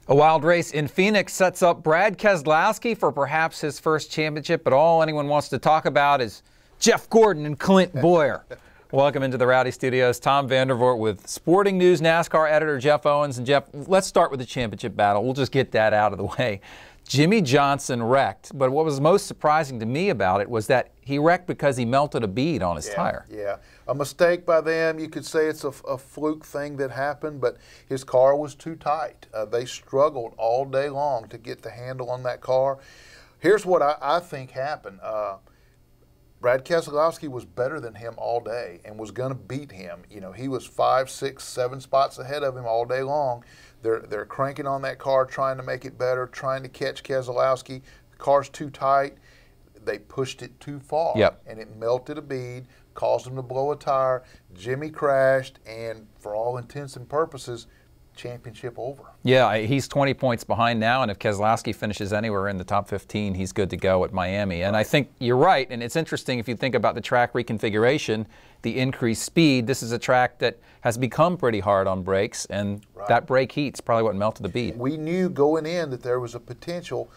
A wild race in Phoenix sets up Brad Keselowski for perhaps his first championship, but all anyone wants to talk about is Jeff Gordon and Clint Bowyer. Welcome into the Rowdy Studios. Tom Vandervoort with Sporting News NASCAR editor Jeff Owens. And Jeff, let's start with the championship battle. We'll just get that out of the way. Jimmie Johnson wrecked, but what was most surprising to me about it was that he wrecked because he melted a bead on his tire. Yeah, a mistake by them. You could say it's a fluke thing that happened, but his car was too tight. They struggled all day long to get the handle on that car. Here's what I think happened. Brad Keselowski was better than him all day and was going to beat him. You know, he was 5, 6, 7 spots ahead of him all day long. They're cranking on that car, trying to make it better, trying to catch Keselowski. The car's too tight. They pushed it too far, and it melted a bead, caused him to blow a tire. Jimmie crashed, and for all intents and purposes, championship over. Yeah, he's 20 points behind now, and if Keselowski finishes anywhere in the top 15, he's good to go at Miami. And I think you're right, and it's interesting if you think about the track reconfiguration, the increased speed. This is a track that has become pretty hard on brakes, and that brake heat's probably what melted the bead. We knew going in that there was a potential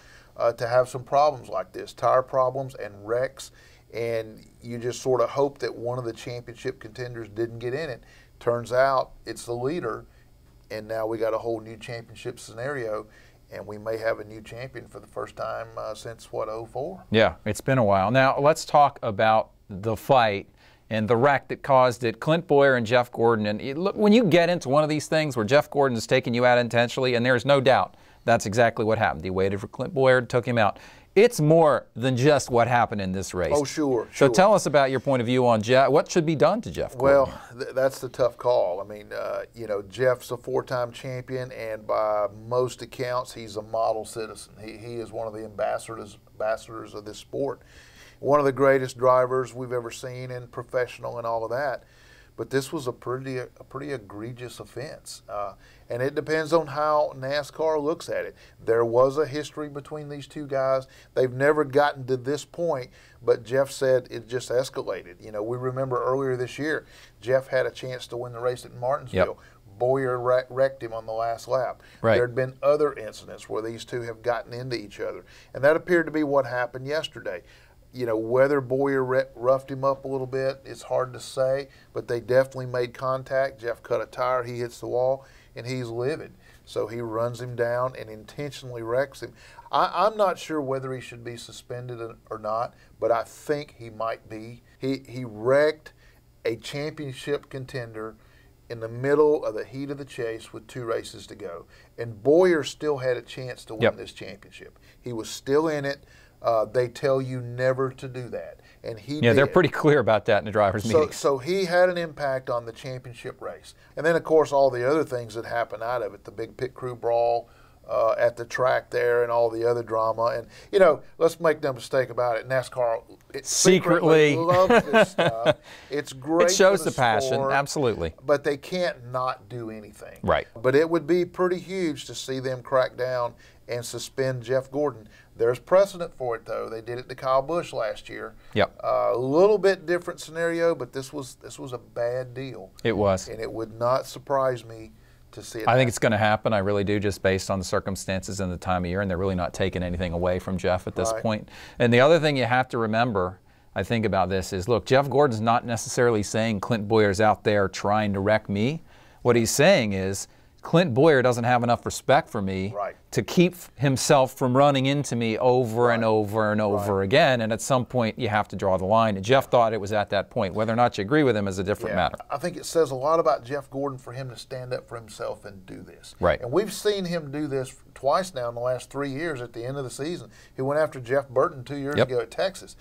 to have some problems like this, tire problems and wrecks, and you just sort of hope that one of the championship contenders didn't get in it. Turns out it's the leader, and now we got a whole new championship scenario, and we may have a new champion for the first time since, what, 04? Yeah, it's been a while. Now, let's talk about the fight and the wreck that caused it. Clint Bowyer and Jeff Gordon. And look, when you get into one of these things where Jeff Gordon is taking you out intentionally, and there's no doubt that's exactly what happened. He waited for Clint Bowyer, took him out. It's more than just what happened in this race. Oh, sure. So tell us about your point of view on Jeff. What should be done to Jeff Gordon? Well, that's the tough call. I mean, you know, Jeff's a 4-time champion, and by most accounts, he's a model citizen. He is one of the ambassadors of this sport. One of the greatest drivers we've ever seen, and professional and all of that. But this was a pretty egregious offense. And it depends on how NASCAR looks at it. There was a history between these two guys. They've never gotten to this point, but Jeff said it just escalated. You know, we remember earlier this year, Jeff had a chance to win the race at Martinsville. Bowyer wrecked him on the last lap. There had been other incidents where these two have gotten into each other. And that appeared to be what happened yesterday. You know, whether Bowyer roughed him up a little bit, it's hard to say, but they definitely made contact. Jeff cut a tire, he hits the wall, and he's livid. So he runs him down and intentionally wrecks him. I'm not sure whether he should be suspended or not, but I think he might be. He wrecked a championship contender in the middle of the heat of the chase with 2 races to go. And Bowyer still had a chance to win this championship. He was still in it. They tell you never to do that, and he did. They're pretty clear about that in the drivers' meeting. So he had an impact on the championship race. And then, of course, all the other things that happened out of it, the big pit crew brawl at the track there and all the other drama. And, you know, let's make no mistake about it, NASCAR secretly loves this stuff. It's great. It shows the passion, sport, absolutely. But they can't not do anything. Right. But it would be pretty huge to see them crack down and suspend Jeff Gordon. There's precedent for it, though. They did it to Kyle Busch last year. A little bit different scenario, but this was a bad deal. It was. And it would not surprise me to see it I think it's going to happen. I really do, just based on the circumstances and the time of year, and they're really not taking anything away from Jeff at this point. And the other thing you have to remember, I think, about this is, look, Jeff Gordon's not necessarily saying Clint Bowyer's out there trying to wreck me. What he's saying is, Clint Bowyer doesn't have enough respect for me to keep himself from running into me over and over and over again. And at some point, you have to draw the line. And Jeff thought it was at that point. Whether or not you agree with him is a different matter. I think it says a lot about Jeff Gordon for him to stand up for himself and do this. And we've seen him do this twice now in the last 3 years at the end of the season. He went after Jeff Burton 2 years ago at Texas.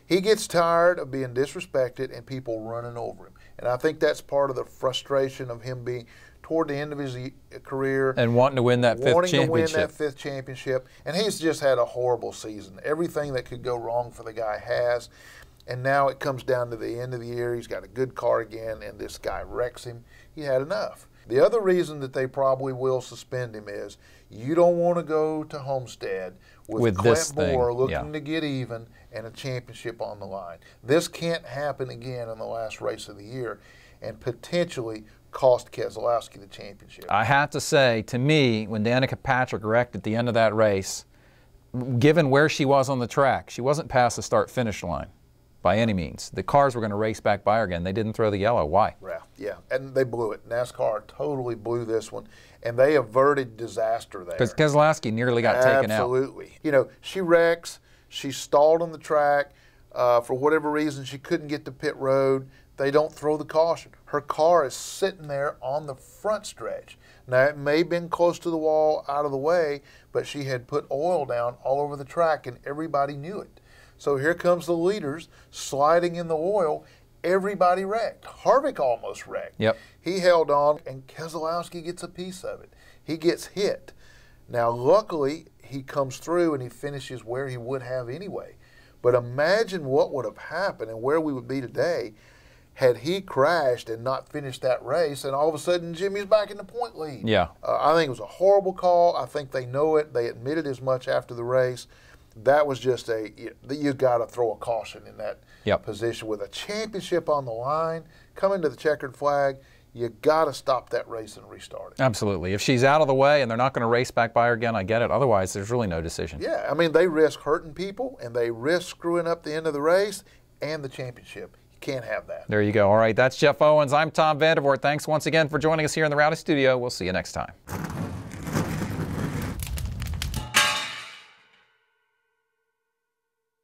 He gets tired of being disrespected and people running over him. And I think that's part of the frustration of him being toward the end of his career. And wanting to win that fifth championship. And he's just had a horrible season. Everything that could go wrong for the guy has. And now it comes down to the end of the year. He's got a good car again, and this guy wrecks him. He had enough. The other reason that they probably will suspend him is you don't want to go to Homestead with Clint Bowyer looking to get even and a championship on the line. This can't happen again in the last race of the year. And potentially cost Keselowski the championship. I have to say, to me, when Danica Patrick wrecked at the end of that race, given where she was on the track, she wasn't past the start-finish line by any means. The cars were going to race back by her again. They didn't throw the yellow. Why? Yeah, and they blew it. NASCAR totally blew this one, and they averted disaster there. Because Keselowski nearly got taken out. Absolutely. You know, she wrecks. She stalled on the track. For whatever reason, she couldn't get to pit road. They don't throw the caution. Her car is sitting there on the front stretch. Now, it may have been close to the wall, out of the way, but she had put oil down all over the track, and everybody knew it. So here comes the leaders sliding in the oil. Everybody wrecked. Harvick almost wrecked. Yep. He held on, and Keselowski gets a piece of it. He gets hit. Now, luckily, he comes through, and he finishes where he would have anyway. But imagine what would have happened and where we would be today had he crashed and not finished that race, and all of a sudden Jimmie's back in the point lead. Yeah. I think it was a horrible call. I think they know it. They admitted as much after the race. That was just you got to throw a caution in that position with a championship on the line, coming to the checkered flag. You got to stop that race and restart it. Absolutely. If she's out of the way and they're not going to race back by her again, I get it. Otherwise, there's really no decision. Yeah, I mean, they risk hurting people, and they risk screwing up the end of the race and the championship. You can't have that. There you go. All right, that's Jeff Owens. I'm Tom Vandervoort. Thanks once again for joining us here in the Rowdy Studio. We'll see you next time.